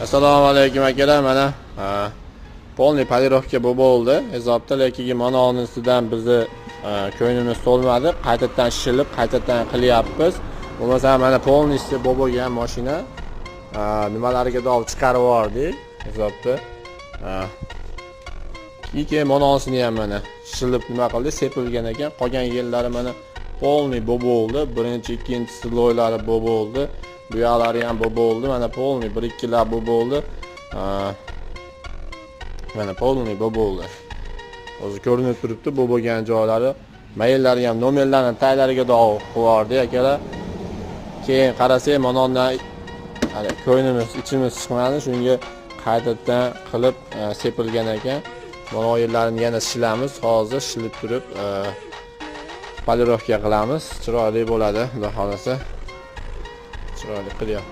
Assalomu alaykum akalar, mana polniy polirovka bo'ldi. Hesabda lekin mana uning ustidan bizni ko'nglimiz to'lmadi. Qaytadan shilib, qaytadan qilyapmiz. Bo'lmasa mana polniysi bo'lgan mashina nimalariga olib chiqarib yubordik hesabda. Keyin mana unisini ham mana shilib nima qildi, sepilgan ekan. Qolgan yerlari mana polniy bo'ldi. Birinchi, ikkinchisi loylari bo'ldi. Bu yoqlari ham bo'ldi. Mana polniy 1-2lar bo'ldi. Mana polniy bo'ldi. O'zi ko'rinib turibdi bo'lgan joylari. Maillari ham nomerlarni taylariga qo'yib yubordi akalar. Keyin qarasak, mana undan ko'ynimiz, ichimiz chiqmadi. Shunga qaytadan qilib sepilgan ekan. Mana o yerlarini yana shilamiz. Hozir shilib turib polirovka qilamiz. Chiroyli bo'ladi, xudo xolasa. Chiroyli qilyapmiz.